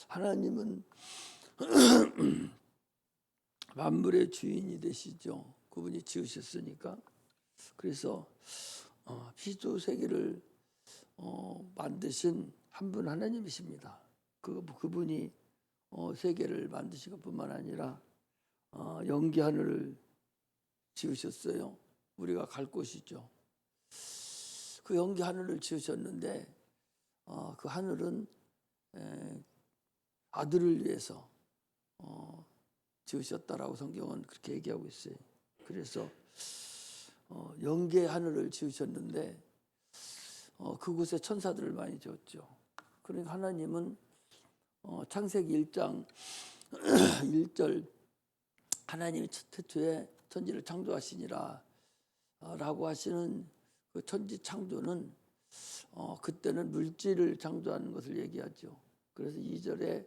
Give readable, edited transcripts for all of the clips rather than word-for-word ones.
하나님은 만물의 주인이 되시죠. 그분이 지으셨으니까. 그래서 피조 세계를 만드신 한 분 하나님이십니다. 그분이 세계를 만드신 것뿐만 아니라 연기 하늘을 지으셨어요. 우리가 갈 곳이죠. 그 연기 하늘을 지으셨는데 그 하늘은 아들을 위해서 지으셨다라고 성경은 그렇게 얘기하고 있어요. 그래서 연계 하늘을 지으셨는데 그곳에 천사들을 많이 지었죠. 그러니까 하나님은 창세기 1장 1절 하나님이 태초에 천지를 창조하시니라 라고 하시는 그 천지 창조는 그때는 물질을 창조하는 것을 얘기하죠. 그래서 2절에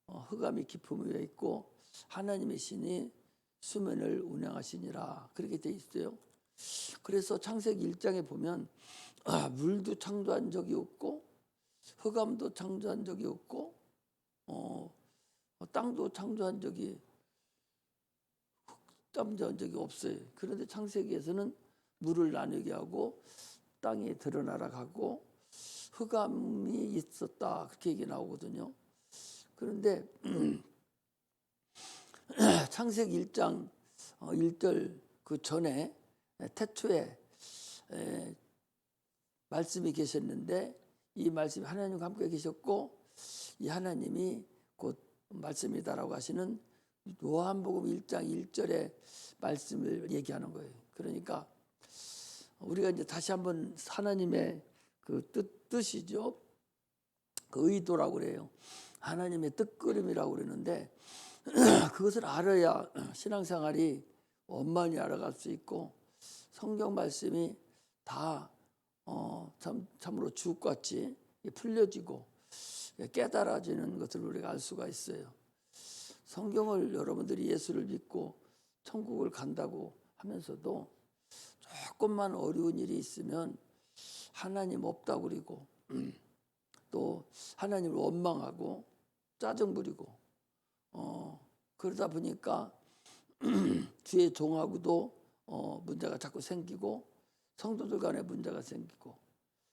흑암이 깊음 위에 있고 하나님의 신이 수면을 운행하시니라 그렇게 돼 있어요. 그래서 창세기 1장에 보면 물도 창조한 적이 없고 흑암도 창조한 적이 없고 땅도 창조한 적이 없어요. 그런데 창세기에서는 물을 나누게 하고 땅이 드러나라 하고 흑암이 있었다 그렇게 얘기 나오거든요. 그런데 창세기 1장 1절 그 전에 태초에 말씀이 계셨는데 이 말씀이 하나님과 함께 계셨고 이 하나님이 곧 말씀이다라고 하시는 요한복음 1장 1절의 말씀을 얘기하는 거예요. 그러니까 우리가 이제 다시 한번 하나님의 그 뜻이죠. 그 의도라고 그래요. 하나님의 뜻그림이라고 그러는데 그것을 알아야 신앙생활이 원만히 알아갈 수 있고 성경 말씀이 다 참으로 주옥같이 풀려지고 깨달아지는 것을 우리가 알 수가 있어요. 성경을 여러분들이 예수를 믿고 천국을 간다고 하면서도 조금만 어려운 일이 있으면 하나님 없다고 그러고 또 하나님을 원망하고 짜증 부리고 그러다 보니까 주의 종하고도 문제가 자꾸 생기고 성도들 간에 문제가 생기고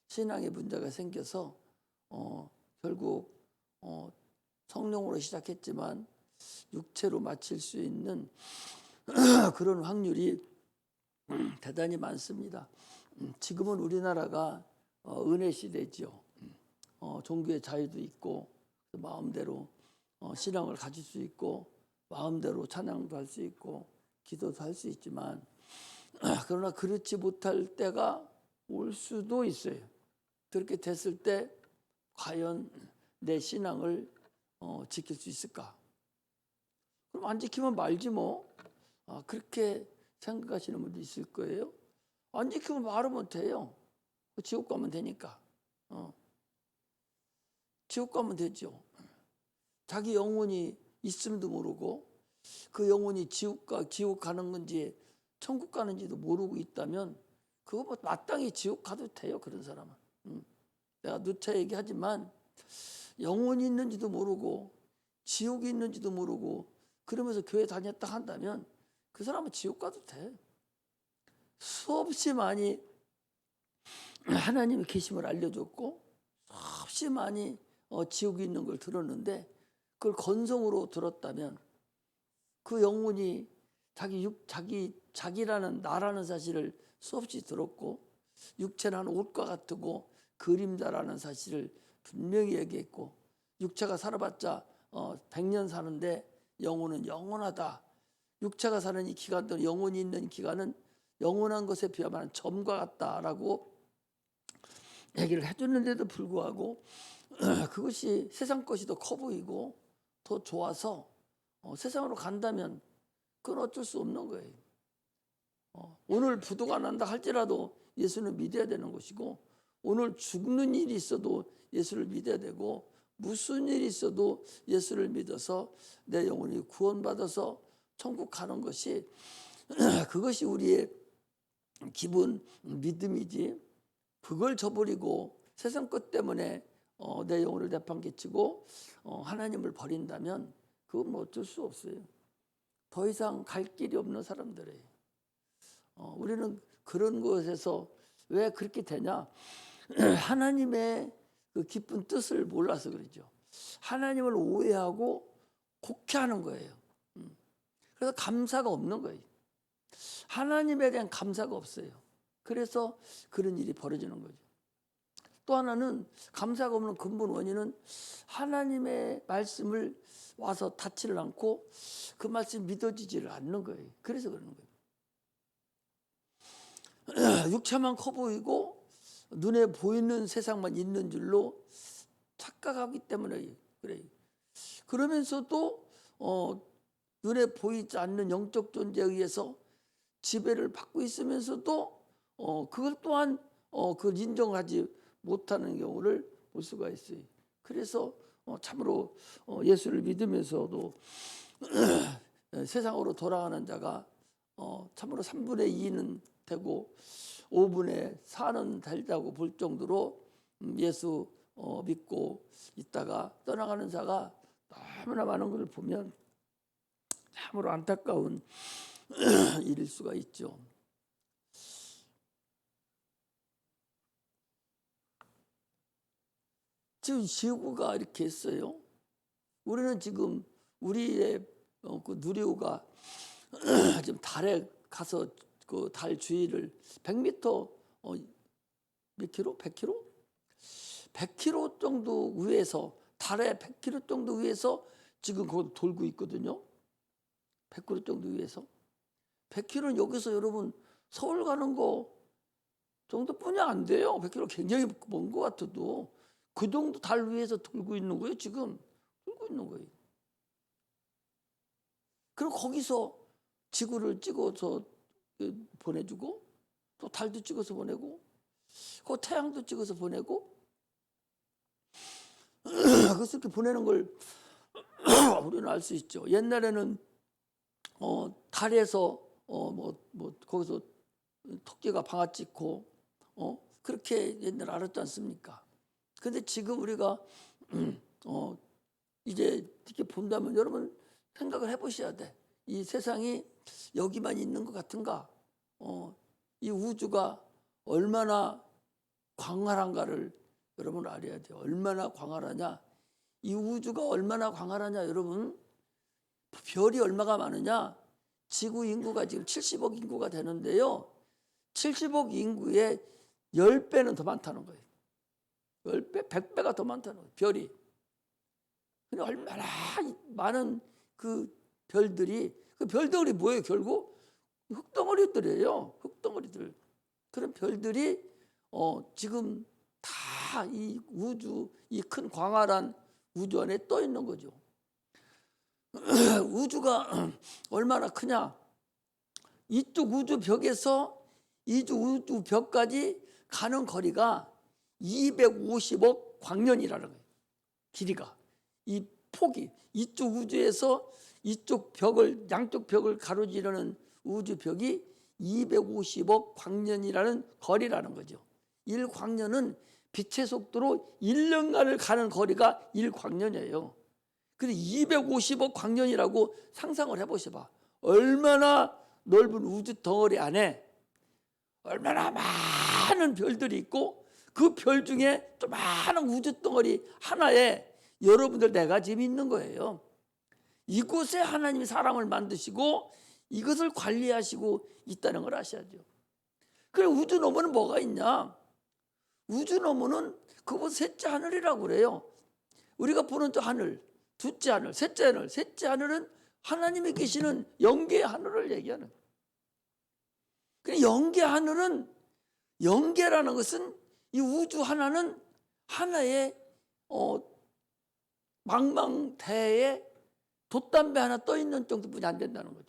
신앙에 문제가 생겨서 결국 성령으로 시작했지만 육체로 마칠 수 있는 그런 확률이 대단히 많습니다. 지금은 우리나라가 은혜 시대죠. 종교의 자유도 있고 마음대로 신앙을 가질 수 있고 마음대로 찬양도 할 수 있고 기도도 할 수 있지만 그러나 그렇지 못할 때가 올 수도 있어요. 그렇게 됐을 때 과연 내 신앙을 지킬 수 있을까? 그럼 안 지키면 말지 뭐. 그렇게 생각하시는 분도 있을 거예요. 안 지키면 말을 못해요. 지옥 가면 되니까. 지옥 가면 되죠. 자기 영혼이 있음도 모르고 그 영혼이 지옥 가는 건지 천국 가는지도 모르고 있다면 그거 뭐 마땅히 지옥 가도 돼요. 그런 사람은. 내가 누차 얘기하지만 영혼이 있는지도 모르고 지옥이 있는지도 모르고 그러면서 교회 다녔다 한다면 그 사람은 지옥 가도 돼. 수없이 많이 하나님의 계심을 알려줬고 수없이 많이 지옥이 있는 걸 들었는데 그걸 건성으로 들었다면 그 영혼이 자기라는 나라는 사실을 수없이 들었고 육체는 옷과 같고 그림자라는 사실을 분명히 얘기했고 육체가 살아봤자 100년 사는데 영혼은 영원하다. 육체가 사는 이 기간도 영혼이 있는 기간은 영원한 것에 비하면 점과 같다라고 얘기를 해줬는데도 불구하고 그것이 세상 것이 더 커 보이고 더 좋아서 세상으로 간다면 그건 어쩔 수 없는 거예요. 오늘 부도가 난다 할지라도 예수는 믿어야 되는 것이고 오늘 죽는 일이 있어도 예수를 믿어야 되고 무슨 일이 있어도 예수를 믿어서 내 영혼이 구원받아서 천국 가는 것이 그것이 우리의 기본 믿음이지 그걸 저버리고 세상 것 때문에 내 영혼을 내팽개치고 하나님을 버린다면 그건 뭐 어쩔 수 없어요. 더 이상 갈 길이 없는 사람들이에요. 우리는 그런 것에서 왜 그렇게 되냐? 하나님의 그 깊은 뜻을 몰라서 그러죠. 하나님을 오해하고 곡해하는 거예요. 그래서 감사가 없는 거예요. 하나님에 대한 감사가 없어요. 그래서 그런 일이 벌어지는 거죠. 또 하나는 감사가 없는 근본 원인은 하나님의 말씀을 와서 닿지를 않고 그 말씀이 믿어지지를 않는 거예요. 그래서 그러는 거예요. 육체만 커 보이고 눈에 보이는 세상만 있는 줄로 착각하기 때문에 그래요. 그러면서도 눈에 보이지 않는 영적 존재에 의해서 지배를 받고 있으면서도 그걸 또한 그걸 인정하지 못하는 경우를 볼 수가 있어요. 그래서 참으로 예수를 믿으면서도 세상으로 돌아가는 자가 참으로 3분의 2는 되고 5분의 4는 된다고 볼 정도로 예수 믿고 있다가 떠나가는 자가 너무나 많은 것을 보면 참으로 안타까운 일일 수가 있죠. 지금 지구가 이렇게 했어요. 우리는 지금 우리의 그 누리호가 지금 달에 가서 그 달 주위를 100m 몇 킬로? 100킬로? 100킬로 정도 위에서 달에 100킬로 정도 위에서 지금 거기 돌고 있거든요. 100킬로 정도 위에서. 100킬로는 여기서 여러분 서울 가는 거 정도뿐이 안 돼요. 100킬로 굉장히 먼 것 같아도 그 정도 달 위에서 돌고 있는 거예요. 지금 돌고 있는 거예요. 그럼 거기서 지구를 찍어서 보내주고 또 달도 찍어서 보내고 그 태양도 찍어서 보내고 그렇게 보내는 걸 우리는 알 수 있죠. 옛날에는 달에서 거기서 토끼가 방아 찍고 그렇게 옛날에 알았지 않습니까? 근데 지금 우리가 이제 이렇게 본다면 여러분 생각을 해보셔야 돼. 이 세상이 여기만 있는 것 같은가? 이 우주가 얼마나 광활한가를 여러분 알아야 돼요. 얼마나 광활하냐? 이 우주가 얼마나 광활하냐, 여러분? 별이 얼마가 많으냐? 지구 인구가 지금 70억 인구가 되는데요. 70억 인구의 10배는 더 많다는 거예요. 10배, 100배가 더 많다는 거예요. 별이. 근데 얼마나 많은 그 별들이, 그 별들이 뭐예요? 결국 흙덩어리들이에요. 흙덩어리들. 그런 별들이 지금 다 이 우주, 이 큰 광활한 우주 안에 떠 있는 거죠. 우주가 얼마나 크냐? 이쪽 우주 벽에서 이쪽 우주 벽까지 가는 거리가 250억 광년이라는 거예요. 길이가. 이 폭이 이쪽 우주에서 이쪽 벽을, 양쪽 벽을 가로지르는 우주 벽이 250억 광년이라는 거리라는 거죠. 1광년은 빛의 속도로 1년간을 가는 거리가 1광년이에요. 근데 250억 광년이라고 상상을 해보셔봐. 얼마나 넓은 우주 덩어리 안에 얼마나 많은 별들이 있고 그 별 중에 또 많은 우주 덩어리 하나에 여러분들 내가 지금 있는 거예요. 이곳에 하나님이 사람을 만드시고 이것을 관리하시고 있다는 걸 아셔야죠. 그래, 우주 너머는 뭐가 있냐? 우주 너머는 그곳 셋째 하늘이라고 그래요. 우리가 보는 저 하늘, 둘째 하늘, 셋째 하늘. 셋째 하늘은 하나님이 계시는 영계의 하늘을 얘기하는. 그래, 영계 하늘은, 영계라는 것은 이 우주 하나는 하나의 망망대해에 돛담배 하나 떠 있는 정도뿐이 안 된다는 거죠.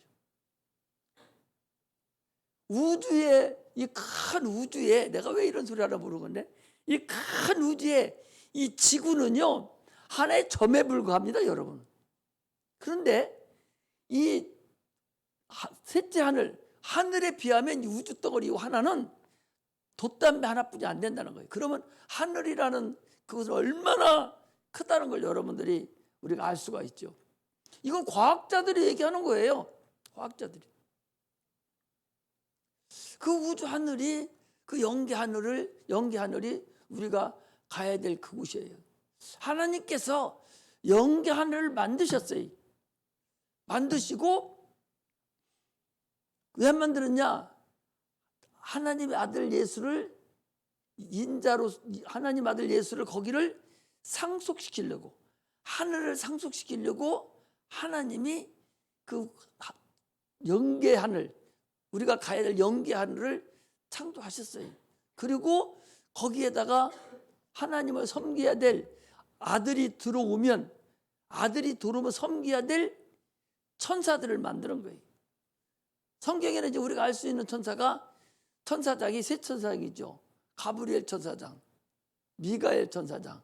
우주의, 이 큰 우주에, 내가 왜 이런 소리 하나 모르겠네. 이 큰 우주에 이 지구는요, 하나의 점에 불과합니다, 여러분. 그런데 이 셋째 하늘, 하늘에 비하면 이 우주 덩어리 하나는 돛담배 하나뿐이 안 된다는 거예요. 그러면 하늘이라는 그것은 얼마나 크다는 걸 여러분들이 우리가 알 수가 있죠. 이건 과학자들이 얘기하는 거예요. 과학자들이. 그 우주 하늘이, 그 연기 하늘이 우리가 가야 될 그곳이에요. 하나님께서 연기 하늘을 만드셨어요. 만드시고 왜 만들었냐? 하나님의 아들 예수를 인자로, 하나님 아들 예수를 거기를 상속시키려고, 하늘을 상속시키려고 하나님이 그 영계 하늘, 우리가 가야 될 영계 하늘을 창조하셨어요. 그리고 거기에다가 하나님을 섬겨야 될 아들이 들어오면 섬겨야 될 천사들을 만드는 거예요. 성경에는 이제 우리가 알 수 있는 천사장이 세 천사장이죠. 가브리엘 천사장, 미가엘 천사장,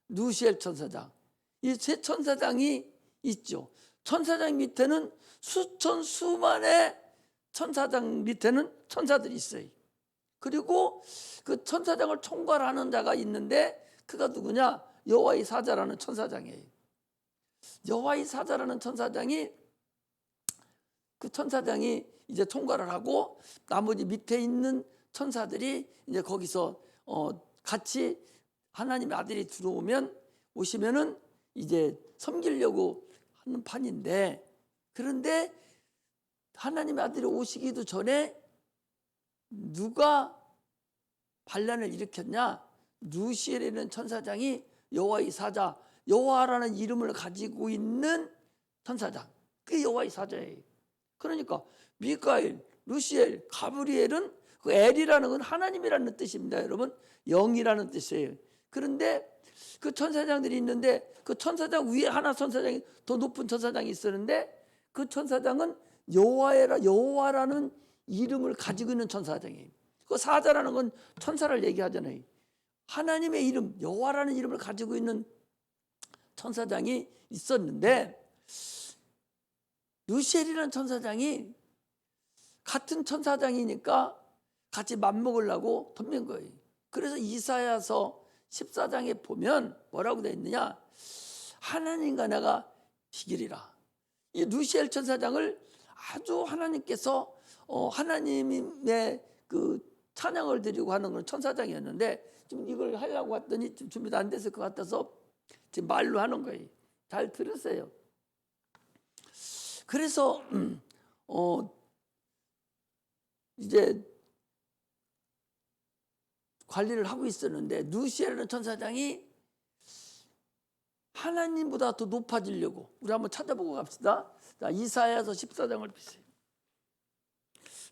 루시엘 천사장. 이 세 천사장이 있죠. 천사장 밑에는 수만의 천사장 밑에는 천사들이 있어요. 그리고 그 천사장을 총괄하는 자가 있는데 그가 누구냐? 여호와의 사자라는 천사장이에요. 여호와의 사자라는 천사장이, 그 천사장이 이제 총괄을 하고 나머지 밑에 있는 천사들이 이제 거기서 같이 하나님의 아들이 오시면은 이제 섬기려고 하는 판인데, 그런데 하나님의 아들이 오시기도 전에 누가 반란을 일으켰냐? 루시엘이라는 천사장이 여호와의 사자, 여호와라는 이름을 가지고 있는 천사장, 그게 여호와의 사자예요. 그러니까 미가엘, 루시엘, 가브리엘은 그 엘이라는 건 하나님이라는 뜻입니다. 여러분, 영이라는 뜻이에요. 그런데 그 천사장들이 있는데 그 천사장 위에 하나 천사장이, 더 높은 천사장이 있었는데 그 천사장은 여호와라는 이름을 가지고 있는 천사장이에요. 그 사자라는 건 천사를 얘기하잖아요. 하나님의 이름, 여호와라는 이름을 가지고 있는 천사장이 있었는데 루시엘이라는 천사장이 같은 천사장이니까 같이 맞먹으려고 덤빈 거예요. 그래서 이사야서 14장에 보면 뭐라고 되어 있느냐? 하나님과 내가 비결이라. 이 루시엘 천사장을 아주 하나님께서 하나님의 그 찬양을 드리고 하는 건 천사장이었는데 지금 이걸 하려고 했더니 좀 준비도 안 됐을 것 같아서 지금 말로 하는 거예요. 잘 들으세요. 그래서 이제 관리를 하고 있었는데 루시엘이라는 천사장이 하나님보다 더 높아지려고, 우리 한번 찾아보고 갑시다. 자, 이사야서 14장을 보세요.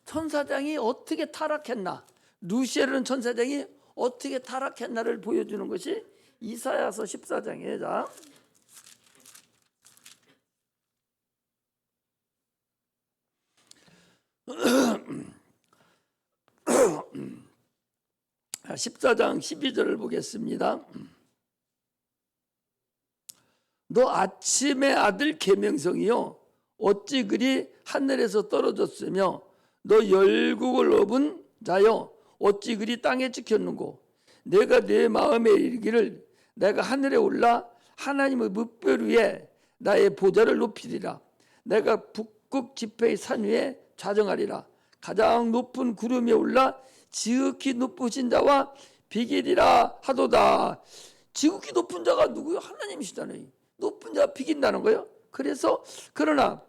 천사장이 어떻게 타락했나, 루시엘이라는 천사장이 어떻게 타락했나를 보여주는 것이 이사야서 14장이에요. 자, 자, 14장 12절을 보겠습니다. 너 아침의 아들 계명성이요 어찌 그리 하늘에서 떨어졌으며 너 열국을 업은 자여 어찌 그리 땅에 찍혔는고. 내가 내 마음에 이르기를 내가 하늘에 올라 하나님의 뭇별 위에 나의 보좌를 높이리라. 내가 북극 지폐의 산 위에 좌정하리라. 가장 높은 구름 위에 올라 지극히 높으신 자와 비기리라 하도다. 지극히 높은 자가 누구요? 하나님이시잖아요. 높은 자가 비긴다는 거예요. 그래서 그러나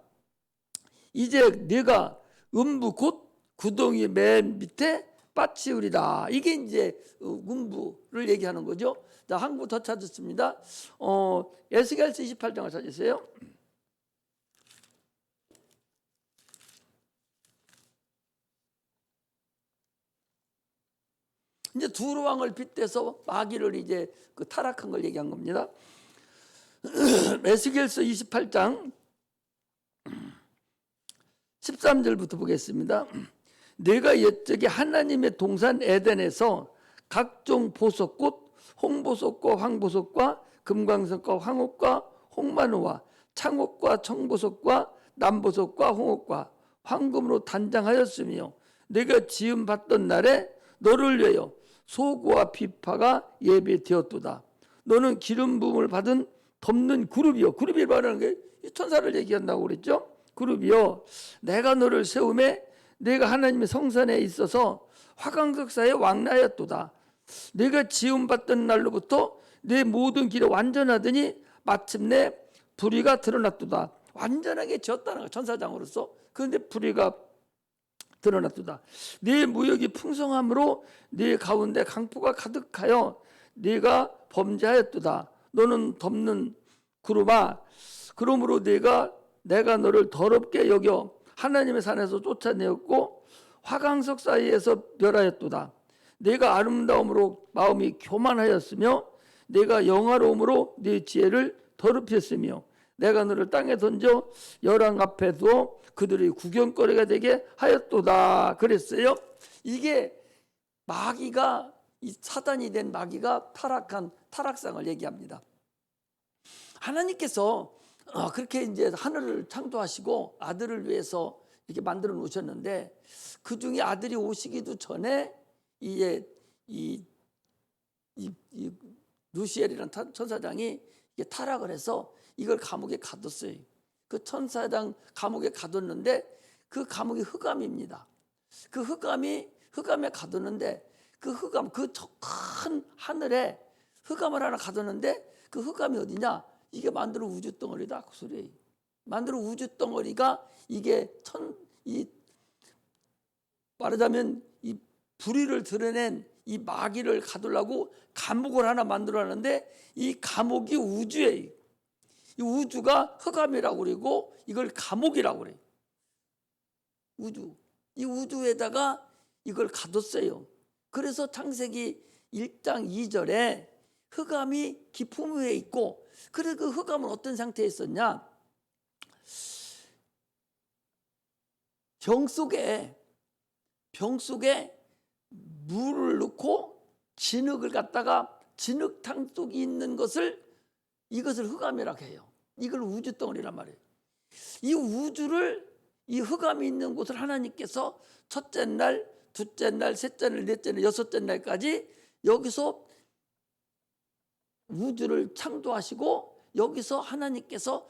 이제 네가 음부 곧 구덩이 맨 밑에 빠치우리다. 이게 이제 음부를 얘기하는 거죠. 자, 한 구 더 찾았습니다. 에스겔서 28장을 찾으세요. 이제 두루 왕을 빗대서 마귀를 이제 그 타락한 걸 얘기한 겁니다. 에스겔서 28장 13절부터 보겠습니다. 내가 옛적에 하나님의 동산 에덴에서 각종 보석꽃, 홍보석과 황보석과 금광석과 황옥과 홍마누와 창옥과 청보석과 남보석과 홍옥과 황금으로 단장하였으며 내가 지음 받던 날에 너를 위하여 소고와 비파가 예배되었도다. 너는 기름 부음을 받은 덮는 그룹이요. 그룹이 말하는 게 천사를 얘기한다고 그랬죠. 그룹이요, 내가 너를 세우매 내가 하나님의 성산에 있어서 화강석사에 왕라였도다. 내가 지음받던 날로부터 내 모든 길에 완전하더니 마침내 불의가 드러났도다. 완전하게 지었다는 거야, 천사장으로서. 그런데 불의가 드러났도다. 네 무역이 풍성함으로 네 가운데 강포가 가득하여 네가 범죄하였도다. 너는 덮는 구름아, 그러므로 내가 너를 더럽게 여겨 하나님의 산에서 쫓아내었고 화강석 사이에서 멸하였도다. 네가 아름다움으로 마음이 교만하였으며 네가 영화로움으로 네 지혜를 더럽혔으며 내가 너를 땅에 던져 열왕 앞에 두어 그들의 구경거리가 되게 하였도다. 그랬어요. 이게 마귀가, 이 사단이 된 마귀가 타락한 타락상을 얘기합니다. 하나님께서 그렇게 이제 하늘을 창조하시고 아들을 위해서 이렇게 만들어 놓으셨는데, 그 중에 아들이 오시기도 전에 이 루시엘이라는 천사장이 이게 타락을 해서 이걸 감옥에 가뒀어요. 그 천사장 감옥에 가뒀는데 그 감옥이 흑암입니다. 그 흑암에 가뒀는데 그 흑암, 그 큰 하늘에 흑암을 하나 가뒀는데 그 흑암이 어디냐? 이게 만들어 우주 덩어리다, 그 소리예요. 만들어 우주 덩어리가 이게 말하자면 이 불의를 드러낸 이 마귀를 가두려고 감옥을 하나 만들어놨는데 이 감옥이 우주예요. 이 우주가 흑암이라고 그러고 이걸 감옥이라고 그래요. 우주. 이 우주에다가 이걸 가뒀어요. 그래서 창세기 1장 2절에 흑암이 깊음 위에 있고, 그래서 그 흑암은 어떤 상태에 있었냐? 병 속에 물을 넣고 진흙을 갖다가 진흙탕 속에 있는 이것을 흑암이라고 해요. 이걸 우주 덩어리란 말이에요. 이 우주를, 이 흑암이 있는 곳을 하나님께서 첫째 날, 둘째 날, 셋째 날, 넷째 날, 여섯째 날까지 여기서 우주를 창조하시고, 여기서 하나님께서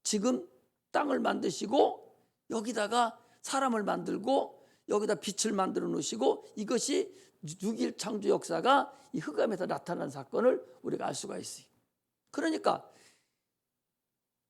지금 땅을 만드시고 여기다가 사람을 만들고 여기다 빛을 만들어 놓으시고, 이것이 6일 창조 역사가 이 흑암에서 나타난 사건을 우리가 알 수가 있어요. 그러니까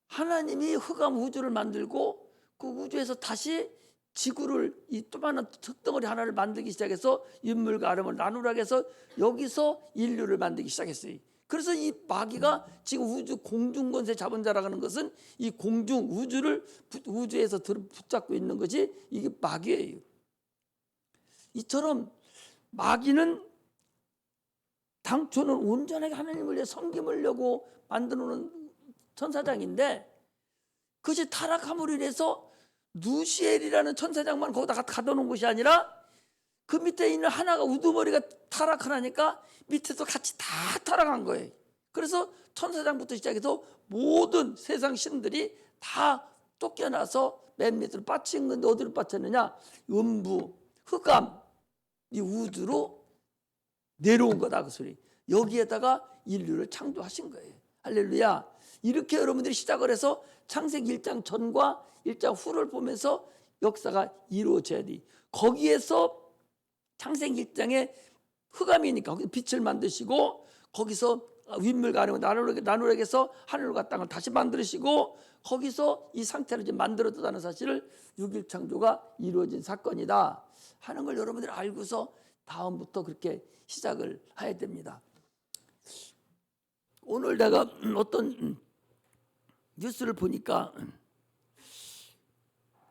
하나님이 흑암 우주를 만들고 그 우주에서 다시 지구를, 이 조그마한 흙덩어리 하나를 만들기 시작해서 인물과 아름을 나누라고 해서 여기서 인류를 만들기 시작했어요. 그래서 이 마귀가 지금 우주 공중권세 잡은 자라고 하는 것은 이 공중 우주에서 붙잡고 있는 것이 이게 마귀예요. 이처럼 마귀는 당초는 온전하게 하나님을 위해 섬기려고 만들어 놓은 천사장인데, 그것이 타락함으로 인해서 누시엘이라는 천사장만 거기다 가둬놓은 것이 아니라 그 밑에 있는 하나가, 우두머리가 타락하니까 밑에서 같이 다 타락한 거예요. 그래서 천사장부터 시작해서 모든 세상 신들이 다 쫓겨나서 맨 밑으로 빠진 건데, 어디로 빠졌느냐? 음부, 흑암, 이 우주로 내려온 거다, 그 소리. 여기에다가 인류를 창조하신 거예요. 할렐루야. 이렇게 여러분들이 시작을 해서 창세기 1장 전과 1장 후를 보면서 역사가 이루어져야 돼. 거기에서 창세기 1장에 흑암이니까 거기서 빛을 만드시고, 거기서 윗물과 아래를 나누라고 해서 하늘과 땅을 다시 만드시고, 거기서 이 상태를 이제 만들었다는 사실을 6일 창조가 이루어진 사건이다 하는 걸 여러분들이 알고서 다음부터 그렇게 시작을 해야 됩니다. 오늘 내가 어떤 뉴스를 보니까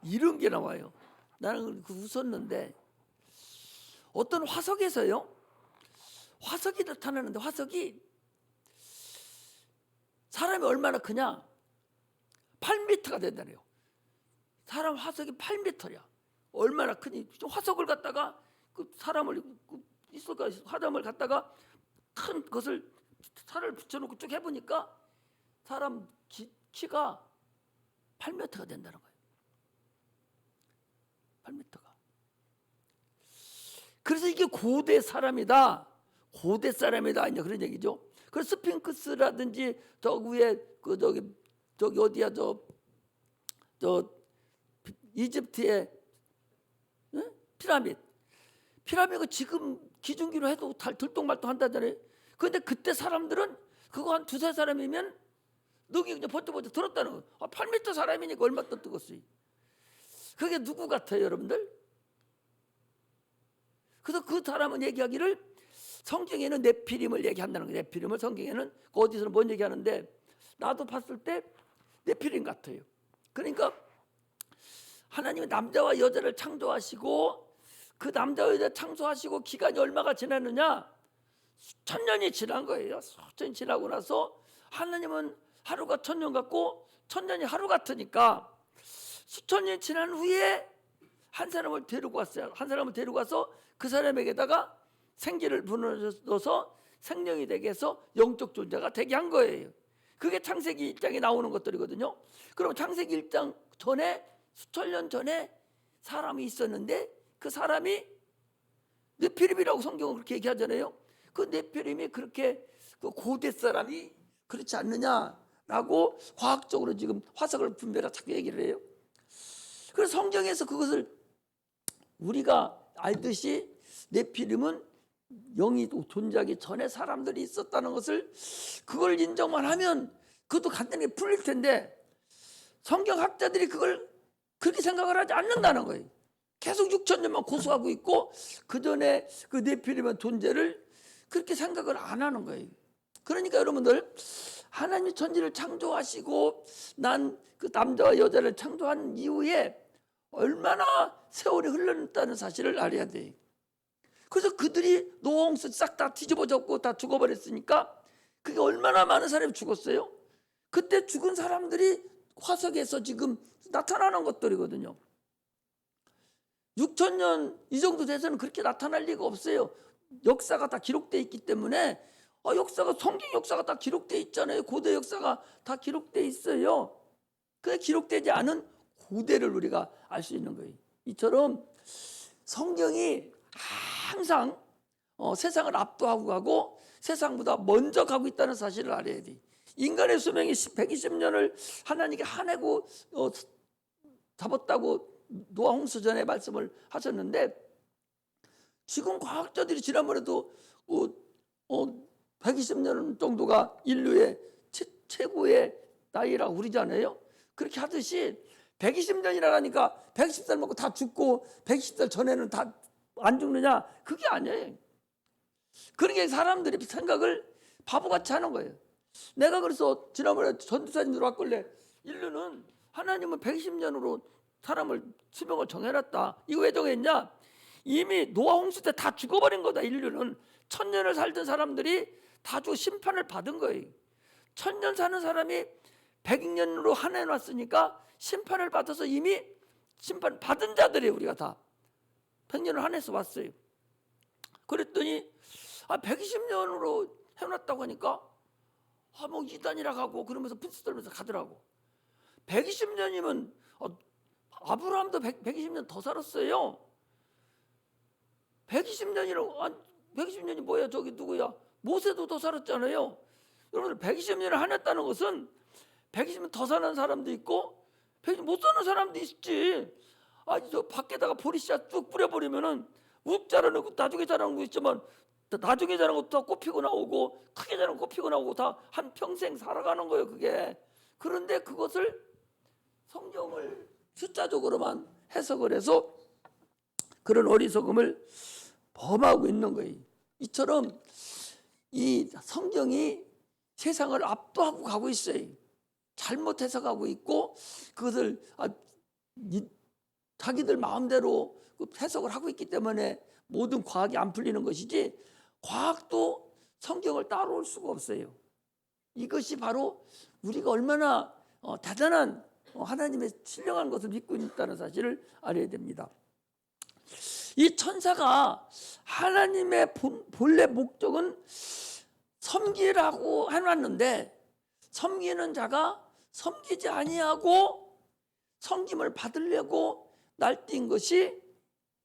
이런 게 나와요. 나는 웃었는데, 어떤 화석에서요, 화석이 나타나는데, 화석이 사람이 얼마나 크냐? 8m가 된다네요. 사람 화석이 8m야. 얼마나 크니? 화석을 갖다가 사람을 갖다가 큰 것을 살을 붙여놓고 쭉 해보니까 사람 키가 8m가 된다는 거예요. 8m가. 그래서 이게 고대 사람이다, 고대 사람이다 이제 그런 얘기죠. 그 스핑크스라든지 저 위에 그 저기 어디야 저 이집트의 피라미드 지금 기준기로 해도 들똥말똥 한다잖아요. 그런데 그때 사람들은 그거 한 두세 사람이면 늑이 그냥 버텨버텨 들었다는 거예요. 8m 사람이니까 얼마 더 뜨겁어요. 그게 누구 같아요, 여러분들? 그래서 그 사람은 얘기하기를 성경에는 네피림을 얘기한다는 거예요. 네피림을 성경에는 어디서는 뭔 얘기하는데 나도 봤을 때 네피림 같아요. 그러니까 하나님은 남자와 여자를 창조하시고 그 남자와 여자 창조하시고 기간이 얼마가 지났느냐? 수천 년이 지난 거예요. 수천 년이 지나고 나서 하나님은 하루가 천년 같고 천년이 하루 같으니까 수천 년이 지난 후에 한 사람을 데리고 왔어요. 한 사람을 데리고 와서 그 사람에게다가 생기를 불어넣어서 생명이 되게 해서 영적 존재가 되게 한 거예요. 그게 창세기 1장에 나오는 것들이거든요. 그럼 창세기 1장 전에 수천 년 전에 사람이 있었는데 그 사람이 네피림이라고 성경은 그렇게 얘기하잖아요. 그 네피림이 그렇게 그 고대 사람이 그렇지 않느냐라고 과학적으로 지금 화석을 분별하 자꾸 얘기를 해요. 그래서 성경에서 그것을 우리가 알듯이 네피림은 영이 존재하기 전에 사람들이 있었다는 것을 그걸 인정만 하면 그것도 간단히 풀릴 텐데 성경학자들이 그걸 그렇게 생각을 하지 않는다는 거예요. 계속 6천 년만 고수하고 있고 그 전에 그 네피림의 존재를 그렇게 생각을 안 하는 거예요. 그러니까 여러분들 하나님이 천지를 창조하시고 난 그 남자와 여자를 창조한 이후에 얼마나 세월이 흘렀다는 사실을 알아야 돼요. 그래서 그들이 노홍수 싹 다 뒤집어졌고 다 죽어버렸으니까 그게 얼마나 많은 사람이 죽었어요. 그때 죽은 사람들이 화석에서 지금 나타나는 것들이거든요. 6천 년 이 정도 돼서는 그렇게 나타날 리가 없어요. 역사가 다 기록되어 있기 때문에 역사가 성경 역사가 다 기록되어 있잖아요. 고대 역사가 다 기록되어 있어요. 그 기록되지 않은 고대를 우리가 알 수 있는 거예요. 이처럼 성경이 항상 세상을 압도하고 가고 세상보다 먼저 가고 있다는 사실을 알아야 돼. 인간의 수명이 120년을 하나님께 화내고 잡았다고 노아 홍수 전에 말씀을 하셨는데 지금 과학자들이 지난번에도 120년 정도가 인류의 최고의 나이라고 그러잖아요. 그렇게 하듯이 120년이라니까 110살 먹고 다 죽고 110살 전에는 다 안 죽느냐? 그게 아니에요. 그러니까 사람들이 생각을 바보같이 하는 거예요. 내가 그래서 지난번에 전도사님 들어왔길래 인류는 하나님은 120년으로 사람을 수명을 정해놨다. 이거 왜 정했냐? 이미 노아 홍수 때 다 죽어버린 거다. 인류는 1000년을 살던 사람들이 다 죽어 심판을 받은 거예요. 1000년 사는 사람이 100년으로 한해놨으니까 심판을 받아서 이미 심판 받은 자들이 우리가 다 100년을 한해서 왔어요. 그랬더니 120년으로 해놨다고 하니까 뭐 이단이라고 하고 그러면서 분수 떨면서 가더라고. 120년이면 아브라함도 120년 더 살았어요. 120년이라고 120년이 뭐야? 저기 누구야? 모세도 더 살았잖아요. 여러분들 120년을 한했다는 것은 120년 더 사는 사람도 있고 120년 못 사는 사람도 있지. 저 밖에다가 보리씨앗 쭉 뿌려버리면은 욱 자라는 거 나중에 자라는 거 있지만 나중에 자라는 것도 다 꽃피고 나오고 크게 자라는 거 꽃피고 나오고 다 한 평생 살아가는 거예요. 그게. 그런데 그것을 성경을 숫자적으로만 해석을 해서 그런 어리석음을 범하고 있는 거예요. 이처럼 이 성경이 세상을 압도하고 가고 있어요. 잘못 해석하고 있고 그것을 자기들 마음대로 해석을 하고 있기 때문에 모든 과학이 안 풀리는 것이지 과학도 성경을 따라올 수가 없어요. 이것이 바로 우리가 얼마나 대단한 하나님의 신령한 것을 믿고 있다는 사실을 알아야 됩니다. 이 천사가 하나님의 본래 목적은 섬기라고 해놨는데 섬기는 자가 섬기지 아니하고 섬김을 받으려고 날뛴 것이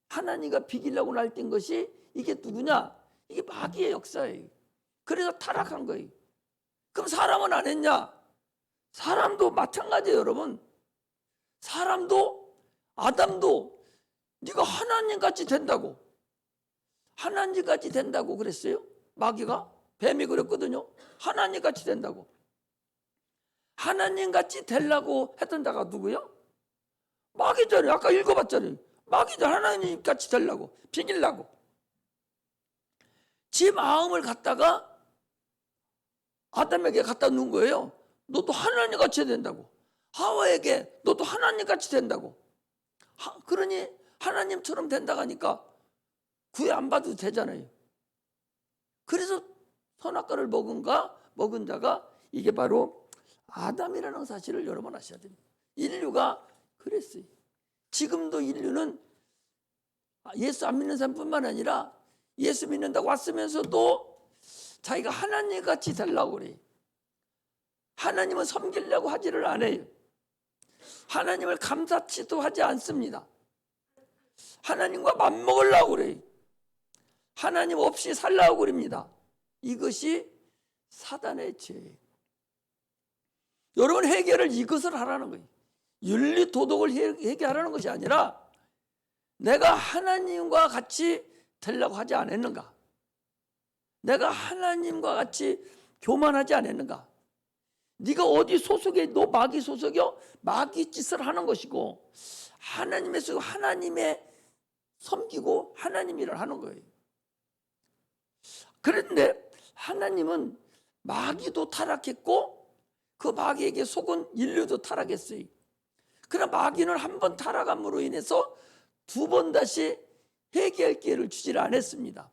하나님과 비기려고 날뛴 것이 이게 누구냐? 이게 마귀의 역사예요. 그래서 타락한 거예요. 그럼 사람은 안 했냐? 사람도 마찬가지예요, 여러분. 사람도, 아담도 네가 하나님같이 된다고, 하나님같이 된다고 그랬어요. 마귀가, 뱀이 그랬거든요. 하나님같이 된다고. 하나님같이 되려고 했던 자가 누구요? 마귀잖아요. 아까 읽어봤잖아요. 마귀도 하나님같이 되려고, 비기려고. 지 마음을 갖다가 아담에게 갖다 놓은 거예요. 너도 하나님같이 된다고. 하와에게 너도 하나님같이 된다고. 그러니 하나님처럼 된다고 하니까 구애 안 받아도 되잖아요. 그래서 선악과를 먹은 자가 이게 바로 아담이라는 사실을 여러분 아셔야 됩니다. 인류가 그랬어요. 지금도 인류는 예수 안 믿는 사람뿐만 아니라 예수 믿는다고 왔으면서도 자기가 하나님같이 되려고 그래요. 하나님은 섬기려고 하지를 않아요. 하나님을 감사치도 하지 않습니다. 하나님과 맞먹으려고 그래요. 하나님 없이 살려고 그럽니다. 이것이 사단의 죄예요. 여러분, 해결을 이것을 하라는 거예요. 윤리 도덕을 해결하라는 것이 아니라 내가 하나님과 같이 되려고 하지 않았는가? 내가 하나님과 같이 교만하지 않았는가? 네가 어디 소속에, 너 마귀 소속이요? 마귀 짓을 하는 것이고, 하나님의 하나님의 섬기고 하나님 일을 하는 거예요. 그런데 하나님은 마귀도 타락했고 그 마귀에게 속은 인류도 타락했어요. 그러나 마귀는 한 번 타락함으로 인해서 두 번 다시 회개할 기회를 주질 않았습니다.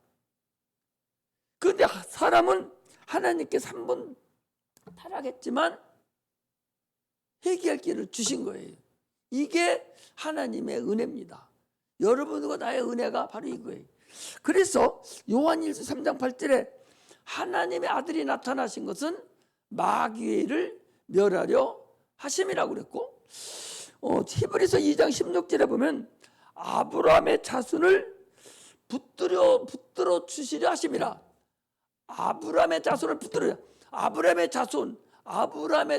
그런데 사람은 하나님께서 한 번 타락했지만 회개할 기회를 주신 거예요. 이게 하나님의 은혜입니다. 여러분과 나의 은혜가 바로 이거예요. 그래서 요한일서 3장 8절에 하나님의 아들이 나타나신 것은 마귀를 멸하려 하심이라고 그랬고, 히브리서 2장 16절에 보면 아브라함의 자손을 붙들어 주시려 하심이라. 아브라함의 자손을 붙들어, 아브라함의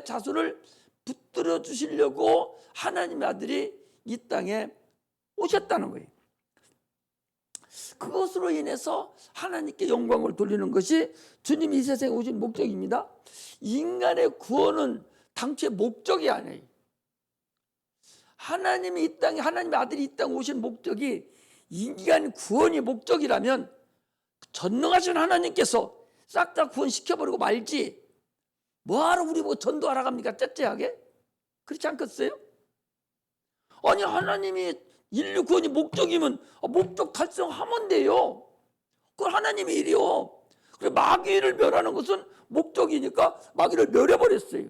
자손을 붙들어 주시려고 하나님의 아들이 이 땅에 오셨다는 거예요. 그것으로 인해서 하나님께 영광을 돌리는 것이 주님이 이 세상에 오신 목적입니다. 인간의 구원은 당초의 목적이 아니에요. 하나님이 이 땅에, 하나님의 아들이 이 땅에 오신 목적이 인간 구원이 목적이라면 전능하신 하나님께서 싹 다 구원시켜버리고 말지 뭐하러 우리 보고 전도하러 갑니까? 째째하게? 그렇지 않겠어요? 아니, 하나님이 인류 구원이 목적이면 목적 달성하면 돼요. 그건 하나님의 일이요. 그래, 마귀를 멸하는 것은 목적이니까 마귀를 멸해버렸어요.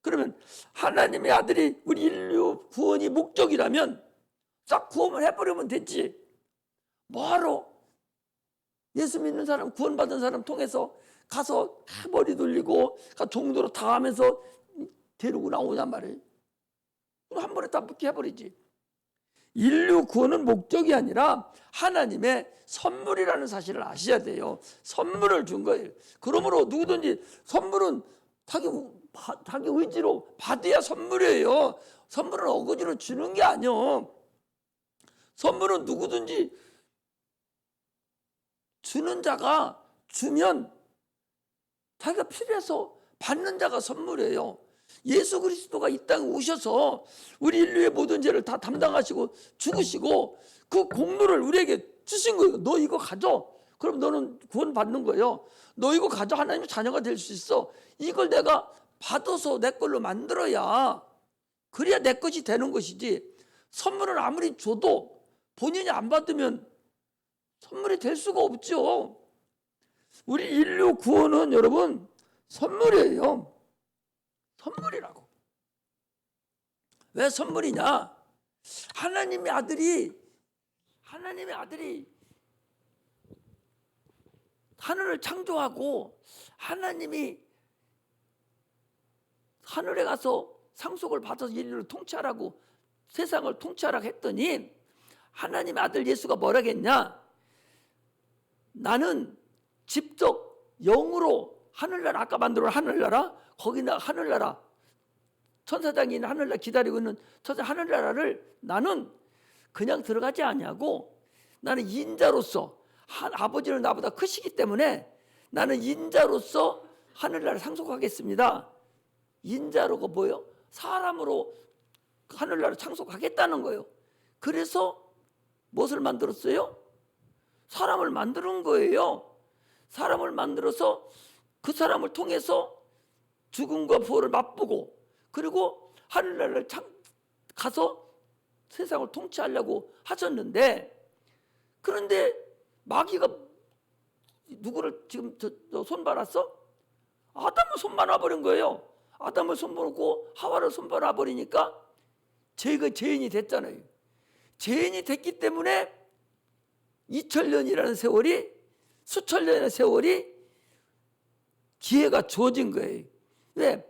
그러면 하나님의 아들이 우리 인류 구원이 목적이라면 싹 구원을 해버리면 되지. 뭐하러 예수 믿는 사람, 구원받은 사람 통해서 가서 머리 돌리고 종도로 다 하면서 데리고 나오냔 말이에요. 한 번에 다 붙게 해버리지. 인류 구원은 목적이 아니라 하나님의 선물이라는 사실을 아셔야 돼요. 선물을 준 거예요. 그러므로 누구든지 선물은 자기 의지로 받아야 선물이에요. 선물은 어거지로 주는 게 아니요. 선물은 누구든지 주는 자가 주면 자기가 필요해서 받는 자가 선물이에요. 예수 그리스도가 이 땅에 오셔서 우리 인류의 모든 죄를 다 담당하시고 죽으시고 그 공로를 우리에게 주신 거예요. 너 이거 가져. 그럼 너는 구원 받는 거예요. 너 이거 가져. 하나님의 자녀가 될 수 있어. 이걸 내가 받아서 내 걸로 만들어야, 그래야 내 것이 되는 것이지. 선물을 아무리 줘도 본인이 안 받으면 선물이 될 수가 없죠. 우리 인류 구원은 여러분 선물이에요. 선물이라고. 왜 선물이냐? 하나님의 아들이 하늘을 창조하고 하나님이 하늘에 가서 상속을 받아서 인류를 통치하라고, 세상을 통치하라고 했더니 하나님의 아들 예수가 뭐라겠냐? 나는 직접 영으로 하늘나라, 아까 만들어 하늘나라, 거기나 하늘나라, 천사장이 있는 하늘나라 기다리고 있는 천사 하늘나라를 나는 그냥 들어가지 아니하고 나는 인자로서, 아버지는 나보다 크시기 때문에 나는 인자로서 하늘나라를 상속하겠습니다. 인자로가 뭐예요? 사람으로 하늘나라를 상속하겠다는 거예요. 그래서 무엇을 만들었어요? 사람을 만드는 거예요. 사람을 만들어서 그 사람을 통해서 죽음과 부활을 맛보고, 그리고 하늘나라를 가서 세상을 통치하려고 하셨는데, 그런데 마귀가 누구를 지금 손봐놨어? 아담을 손봐놔버린 거예요. 아담을 손봐놓고 하와를 손봐놔버리니까 죄인이 됐잖아요. 죄인이 됐기 때문에 2000년이라는 세월이, 수천 년의 세월이 기회가 주어진 거예요. 왜?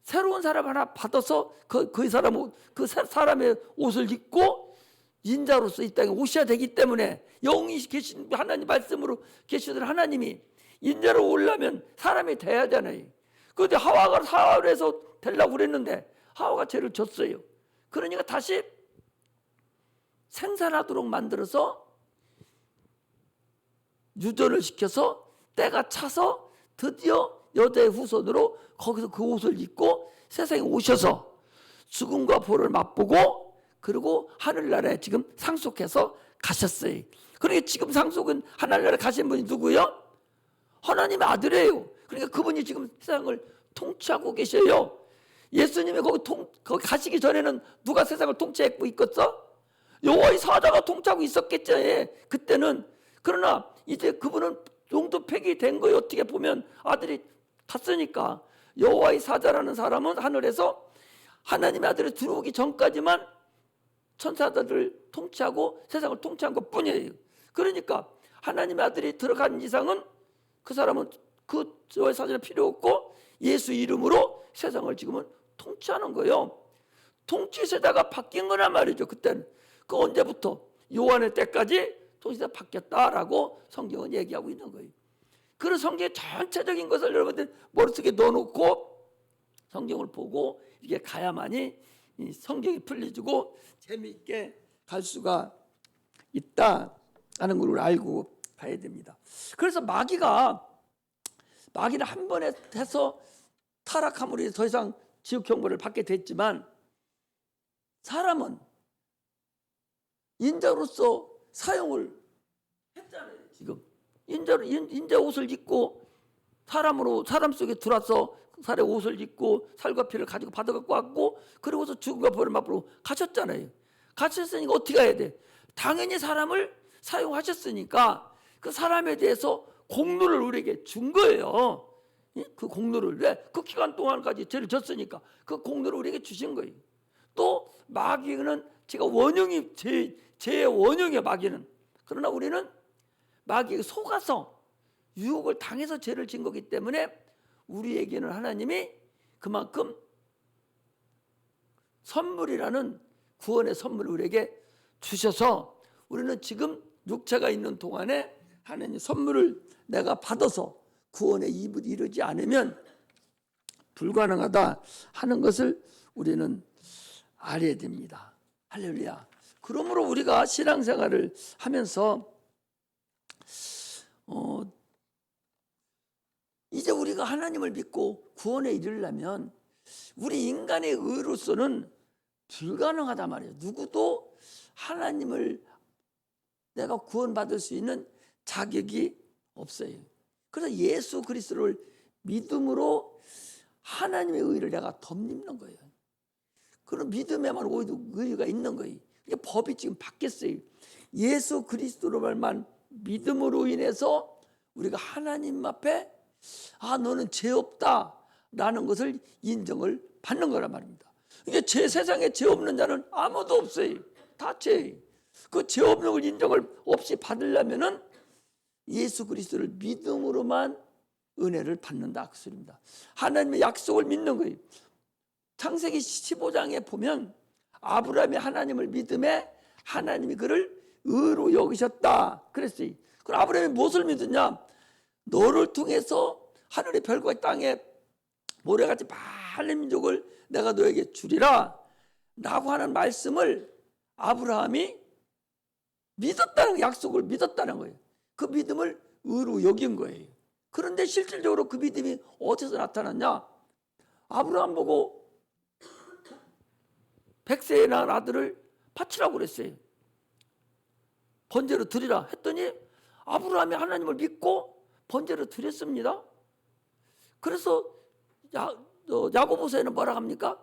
새로운 사람 하나 받아서 그 사람의 옷을 입고 인자로서 이 땅에 오셔야 되기 때문에, 영이 계신 하나님 말씀으로 계시던 하나님이 인자로 오려면 사람이 돼야 하잖아요. 그런데 하와가 사화를 해서 되려고 그랬는데 하와가 죄를 졌어요. 그러니까 다시 생산하도록 만들어서 유전을 시켜서 때가 차서 드디어 여자의 후손으로 거기서 그 옷을 입고 세상에 오셔서 죽음과 부활을 맛보고, 그리고 하늘나라에 지금 상속해서 가셨어요. 그러니까 지금 상속은 하늘나라에 가신 분이 누구요? 하나님의 아들이에요. 그러니까 그분이 지금 세상을 통치하고 계셔요. 예수님이 거기 가시기 전에는 누가 세상을 통치하고 있겠어? 여호와의 사자가 통치하고 있었겠죠. 그때는. 그러나 이제 그분은 용도 폐기된 거예요. 어떻게 보면 아들이 갔으니까. 여호와의 사자라는 사람은 하늘에서 하나님의 아들이 들어오기 전까지만 천사들을 통치하고 세상을 통치한 것뿐이에요. 그러니까 하나님의 아들이 들어간 이상은 그 사람은 그 여호와의 사자는 필요 없고 예수 이름으로 세상을 지금은 통치하는 거예요. 통치 세대가 바뀐 거란 말이죠. 그때는. 그 언제부터? 요한의 때까지 통치세대가 바뀌었다라고 성경은 얘기하고 있는 거예요. 그런 성경의 전체적인 것을 여러분들 머릿속에 넣어놓고 성경을 보고 이게 가야만이 이 성경이 풀려지고 재미있게 갈 수가 있다 하는 걸 알고 가야 됩니다. 그래서 마귀는 한 번에 해서 타락함으로 더 이상 지옥 경보를 받게 됐지만, 사람은 인자로서 사용을 했잖아요. 지금 인자 옷을 입고 사람 속에 들어와서 살의 옷을 입고 살과 피를 가지고 받아갖고 왔고, 그리고서 죽음과 부활을 맛보러 가셨잖아요. 가셨으니까 어떻게 해야 돼? 당연히 사람을 사용하셨으니까 그 사람에 대해서 공로를 우리에게 준 거예요. 그 공로를, 왜? 그 기간 동안까지 죄를 졌으니까 그 공로를 우리에게 주신 거예요. 또 마귀는 제가 원형이 죄의 원형이에요. 마귀는. 그러나 우리는 마귀에 속아서 유혹을 당해서 죄를 진 거기 때문에 우리에게는 하나님이 그만큼 선물이라는 구원의 선물을 우리에게 주셔서, 우리는 지금 육체가 있는 동안에 하나님 선물을 내가 받아서 구원의 입을 이루지 않으면 불가능하다 하는 것을 우리는 알아야 됩니다. 할렐루야. 그러므로 우리가 신앙생활을 하면서 이제 우리가 하나님을 믿고 구원에 이르려면 우리 인간의 의로서는 불가능하단 말이에요. 누구도 하나님을 내가 구원받을 수 있는 자격이 없어요. 그래서 예수 그리스도를 믿음으로 하나님의 의를 내가 덧입는 거예요. 그런 믿음에만 의가 있는 거예요. 법이 지금 바뀌었어요. 예수 그리스도로만 믿음으로 인해서 우리가 하나님 앞에 너는 죄 없다라는 것을 인정을 받는 거란 말입니다. 이게 세상에 죄 없는 자는 아무도 없어요. 다 죄. 그 죄 없는 걸 인정을 없이 받으려면은 예수 그리스도를 믿음으로만 은혜를 받는다 그 소리입니다. 하나님의 약속을 믿는 거예요. 창세기 15장에 보면 아브라함이 하나님을 믿음에 하나님이 그를 의로 여기셨다 그랬어요. 그럼 아브라함이 무엇을 믿었냐? 너를 통해서 하늘의 별과 땅에 모래같이 많은 민족을 내가 너에게 주리라 라고 하는 말씀을 아브라함이 믿었다는 거예요. 약속을 믿었다는 거예요. 그 믿음을 의로 여긴 거예요. 그런데 실질적으로 그 믿음이 어디서 나타났냐? 아브라함 보고 100세에 낳은 아들을 바치라고 그랬어요. 번제로 드리라 했더니 아브라함이 하나님을 믿고 번제로 드렸습니다. 그래서 야고보서에는 뭐라 합니까?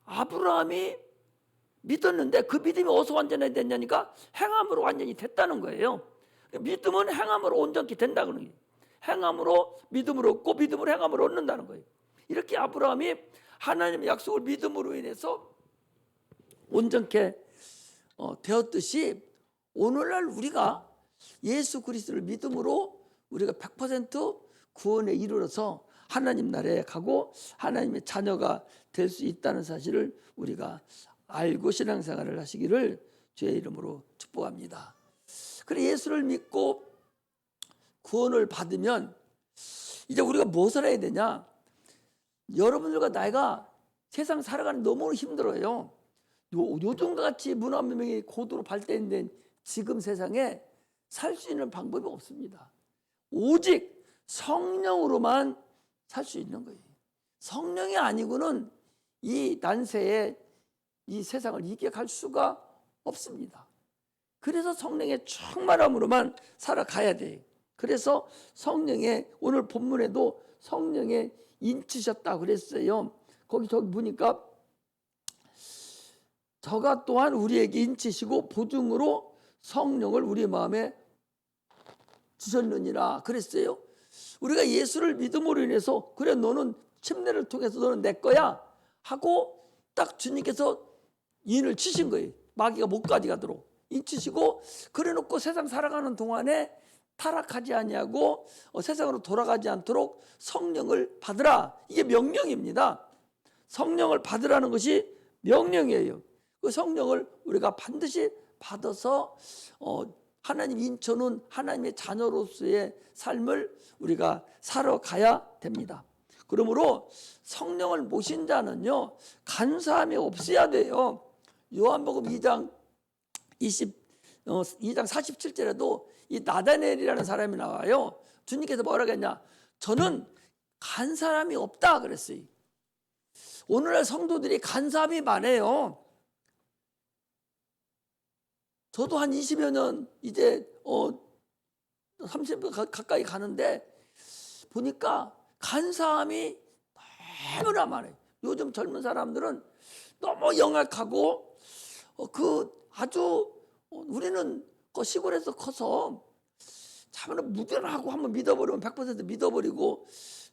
아브라함이 믿었는데 그 믿음이 어디서 완전히 됐냐니까 행함으로 완전히 됐다는 거예요. 믿음은 행함으로 온전히 된다는 거예요. 행함으로 믿음으로 얻고 믿음으로 행함으로 얻는다는 거예요. 이렇게 아브라함이 하나님의 약속을 믿음으로 인해서 온전케 되었듯이 오늘날 우리가 예수 그리스도를 믿음으로 우리가 100% 구원에 이르러서 하나님 나라에 가고 하나님의 자녀가 될 수 있다는 사실을 우리가 알고 신앙생활을 하시기를 주의 이름으로 축복합니다. 그래 예수를 믿고 구원을 받으면 이제 우리가 무엇을 해야 되냐? 여러분들과 나이가 세상 살아가는 너무 힘들어요. 요즘과 같이 문화문명이 고도로 발전된 지금 세상에 살 수 있는 방법이 없습니다. 오직 성령으로만 살 수 있는 거예요. 성령이 아니고는 이 난세에 이 세상을 이겨갈 수가 없습니다. 그래서 성령의 충만함으로만 살아가야 돼요. 그래서 성령의 오늘 본문에도 성령의 인치셨다 그랬어요. 거기 저기 보니까 저가 또한 우리에게 인치시고 보증으로 성령을 우리 마음에 주셨느니라 그랬어요. 우리가 예수를 믿음으로 인해서 그래 너는 침례를 통해서 너는 내 거야 하고 딱 주님께서 인을 치신 거예요. 마귀가 못 가져가도록 인치시고 그래 놓고 세상 살아가는 동안에 타락하지 아니하고 세상으로 돌아가지 않도록 성령을 받으라. 이게 명령입니다. 성령을 받으라는 것이 명령이에요. 그 성령을 우리가 반드시 받아서 하나님 인쳐놓은 하나님의 자녀로서의 삶을 우리가 살아가야 됩니다. 그러므로 성령을 모신 자는요 간사함이 없어야 돼요. 요한복음 2장 47절에도 이 나다넬이라는 사람이 나와요. 주님께서 뭐라고 했냐? 저는 간사함이 없다 그랬어요. 오늘날 성도들이 간사함이 많아요. 저도 한 20여 년 이제 30년 가까이 가는데 보니까 간사함이 너무나 많아요. 요즘 젊은 사람들은 너무 영악하고 아주 우리는 시골에서 커서 참으로 무전하고 한번 믿어버리면 100% 믿어버리고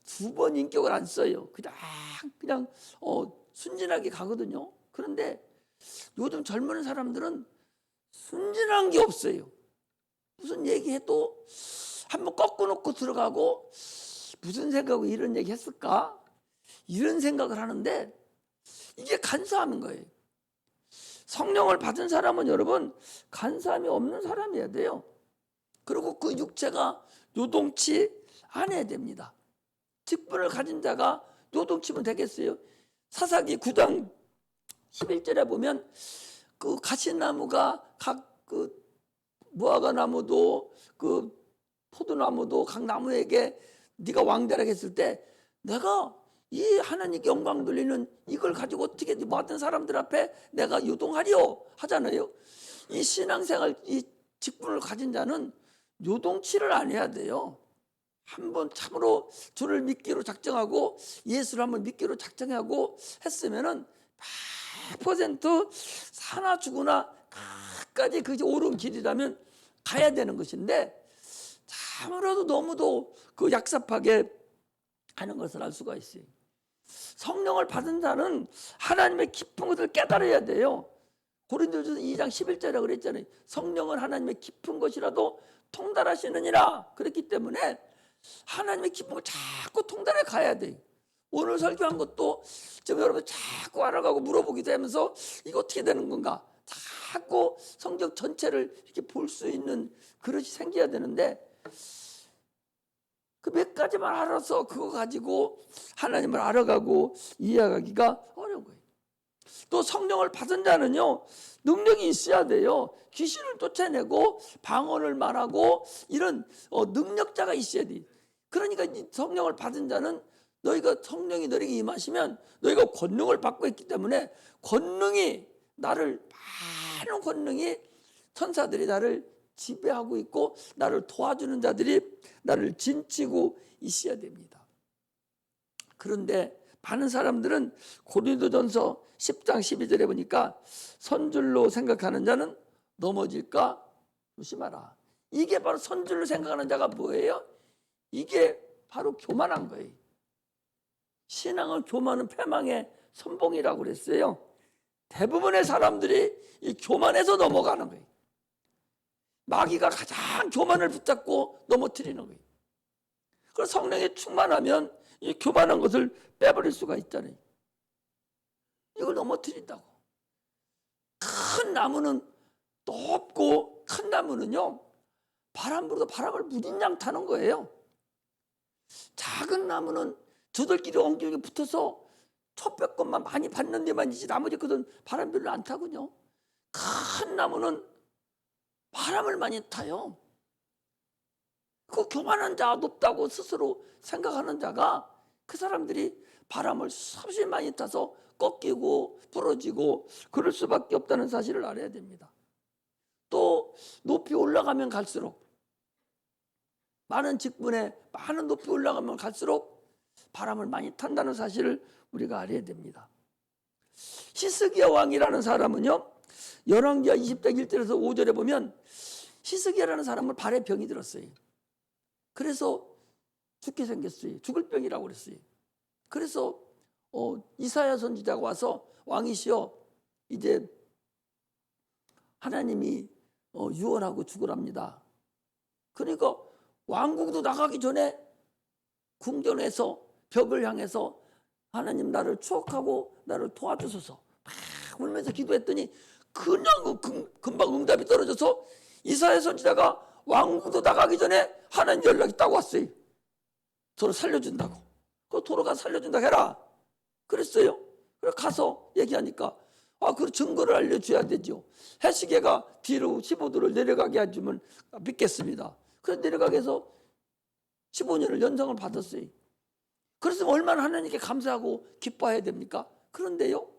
두 번 인격을 안 써요. 그냥 순진하게 가거든요. 그런데 요즘 젊은 사람들은 순진한 게 없어요. 무슨 얘기해도 한번 꺾어놓고 들어가고 무슨 생각으로 이런 얘기 했을까? 이런 생각을 하는데 이게 간사함인 거예요. 성령을 받은 사람은 여러분 간사함이 없는 사람이어야 돼요. 그리고 그 육체가 요동치 않아야 됩니다. 직분을 가진 자가 요동치면 되겠어요? 사사기 9장 11절에 보면 그 가시나무가 각 무화과 나무도 포도나무도 각 나무에게 네가 왕자라고 했을 때 내가 이 하나님께 영광 돌리는 이걸 가지고 어떻게 모든 사람들 앞에 내가 요동하리요 하잖아요. 이 신앙생활 이 직분을 가진 자는 요동치를 안 해야 돼요. 한번 참으로 주를 믿기로 작정하고 예수를 한번 믿기로 작정하고 했으면은 100% 사나 죽으나 끝까지 그게 옳은 길이라면 가야 되는 것인데 참으로도 너무도 약삽하게 하는 것을 알 수가 있어요. 성령을 받은 자는 하나님의 깊은 것을 깨달아야 돼요. 고린도전서 2장 11절에 그랬잖아요. 성령은 하나님의 깊은 것이라도 통달하시느니라. 그렇기 때문에 하나님의 깊은 걸 자꾸 통달해 가야 돼요. 오늘 설교한 것도 지금 여러분 자꾸 알아가고 물어보기도 하면서 이거 어떻게 되는 건가 하고 성경 전체를 이렇게 볼 수 있는 그릇이 생겨야 되는데 그 몇 가지만 알아서 그거 가지고 하나님을 알아가고 이해하기가 어려운 거예요. 또 성령을 받은 자는요 능력이 있어야 돼요. 귀신을 쫓아내고 방언을 말하고 이런 능력자가 있어야 돼. 그러니까 이 성령을 받은 자는 너희가 성령이 너에게 임하시면 너희가 권능을 받고 있기 때문에 권능이 나를 많은 권능이 천사들이 나를 지배하고 있고 나를 도와주는 자들이 나를 진치고 있어야 됩니다. 그런데 많은 사람들은 고린도전서 10장 12절에 보니까 선줄로 생각하는 자는 넘어질까 조심하라. 이게 바로 선줄로 생각하는 자가 뭐예요? 이게 바로 교만한 거예요. 신앙은 교만은 패망의 선봉이라고 그랬어요. 대부분의 사람들이 이 교만에서 넘어가는 거예요. 마귀가 가장 교만을 붙잡고 넘어뜨리는 거예요. 그래서 성령에 충만하면 이 교만한 것을 빼버릴 수가 있잖아요. 이걸 넘어뜨린다고. 큰 나무는 높고 큰 나무는요 바람 불어도 바람을 무진장 타는 거예요. 작은 나무는 저들끼리 엉뚱하게 붙어서 촛볕것만 많이 받는 데만이지 나머지 것은 바람 별로 안 타군요. 큰 나무는 바람을 많이 타요. 그 교만한 자, 높다고 스스로 생각하는 자가 그 사람들이 바람을 수없이 많이 타서 꺾이고 부러지고 그럴 수밖에 없다는 사실을 알아야 됩니다. 또 높이 올라가면 갈수록 많은 직분에 많은 높이 올라가면 갈수록 바람을 많이 탄다는 사실을 우리가 알아야 됩니다. 히스기야 왕이라는 사람은요 열왕기하 20장 1절에서 5절에 보면 히스기야라는 사람은 발에 병이 들었어요. 그래서 죽게 생겼어요. 죽을 병이라고 그랬어요. 그래서 이사야 선지자가 와서 왕이시여 이제 하나님이 유언하고 죽으랍니다. 그러니까 왕궁도 나가기 전에 궁전에서 벽을 향해서 하나님 나를 추억하고 나를 도와주소서 막 울면서 기도했더니 그냥 금방 응답이 떨어져서 이사야 선지자가 왕궁도 나가기 전에 하나님 연락이 딱 왔어요. 서로 살려준다고. 그 도로가 살려준다고 해라. 그랬어요. 그래서 가서 얘기하니까 그 증거를 알려줘야 되죠. 해시계가 뒤로 15도를 내려가게 해주면 믿겠습니다. 그래서 내려가게 해서 15년을 연장을 받았어요. 그래서 얼마나 하나님께 감사하고 기뻐해야 됩니까? 그런데요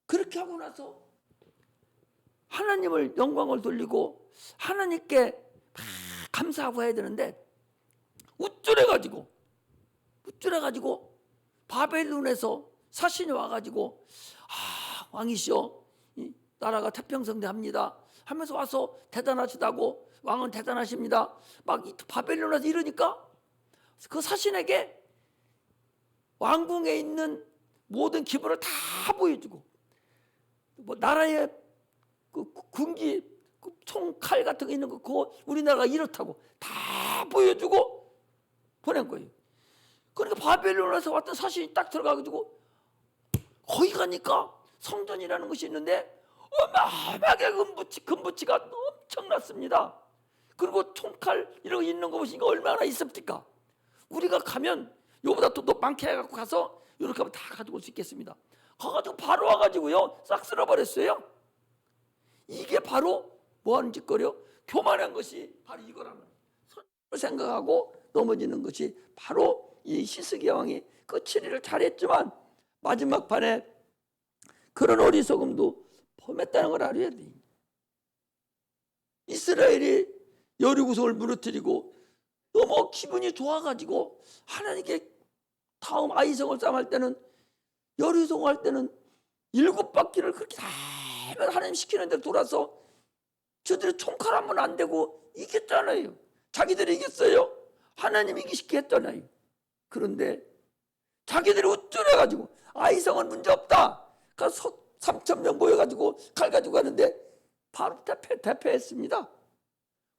그렇게 하고 나서 하나님을 영광을 돌리고 하나님께 감사하고 해야 되는데 우쭐해가지고 바벨론에서 사신이 와가지고 왕이시여 나라가 태평성대합니다 하면서 와서 대단하시다고 왕은 대단하십니다 막 바벨론에서 이러니까 그 사신에게 왕궁에 있는 모든 기물을 다 보여주고 뭐 나라의 그 군기 그 총칼 같은 거 있는 거 그거 우리나라가 이렇다고 다 보여주고 보낸 거예요. 그러니까 바벨론에서 왔던 사신이 딱 들어가가지고 거기 가니까 성전이라는 것이 있는데 어마어마하게 금붙이가 엄청났습니다. 그리고 총칼 이런 거 있는 거 보시니까 얼마나 있습니까? 우리가 가면 요보다 또 많게 해갖고 가서 이렇게 하면 다 가지고 올 수 있겠습니다. 가가지고 바로 와가지고요 싹 쓸어버렸어요. 이게 바로 뭐하는 짓거리요? 교만한 것이 바로 이거라는 선을 생각하고 넘어지는 것이 바로 이 히스기야 왕이 끝을 일을 잘했지만 마지막 판에 그런 어리석음도 범했다는 걸 알아야 돼. 이스라엘이 여리고성을 무너뜨리고 너무 기분이 좋아가지고 하나님께 다음 아이성을 쌓을 때는 여리고성 할 때는 7바퀴를 그렇게 다 하나님 시키는 대로 돌아서 저들이 총칼 하면 안 되고 이겼잖아요. 자기들이 이겼어요. 하나님 이기시게 했잖아요. 그런데 자기들이 우쭐해가지고 아이성은 문제없다. 가서 3,000명 모여가지고 칼 가지고 가는데 바로 대패했습니다.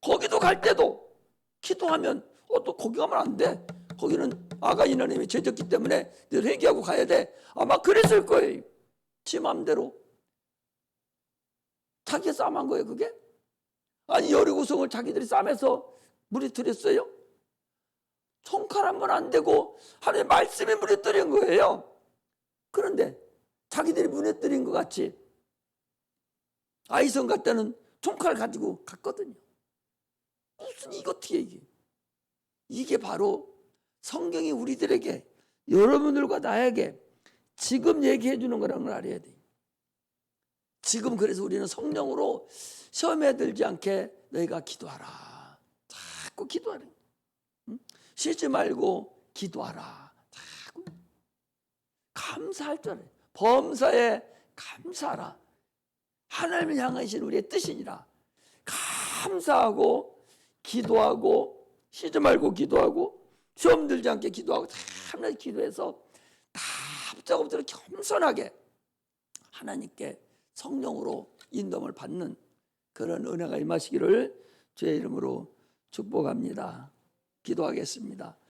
거기도 갈 때도 기도하면 또 거기 가면 안 돼. 거기는 아가인 하나님이 죄졌기 때문에 늘 회개하고 가야 돼. 아마 그랬을 거예요. 지 마음대로. 자기가 싸움한 거예요, 그게? 아니, 여리고성을 자기들이 싸매서 무너뜨렸어요? 총칼하면 안 되고 하나님의 말씀이 무너뜨린 거예요. 그런데 자기들이 무너뜨린 것 같이 아이성 갈 때는 총칼 가지고 갔거든요. 무슨 이게 이게 바로 성경이 우리들에게, 여러분들과 나에게 지금 얘기해 주는 거라는 걸 알아야 돼요. 지금 그래서 우리는 성령으로 시험에 들지 않게 너희가 기도하라. 자꾸 기도하라. 쉬지 말고 기도하라. 자꾸 감사할 줄 알아요. 범사에 감사하라. 하나님을 향하신 우리의 뜻이니라. 감사하고 기도하고 쉬지 말고 기도하고 시험 들지 않게 기도하고 다 하나님 기도해서 다 합작업대로 겸손하게 하나님께 성령으로 인도를 받는 그런 은혜가 임하시기를 주의 이름으로 축복합니다. 기도하겠습니다.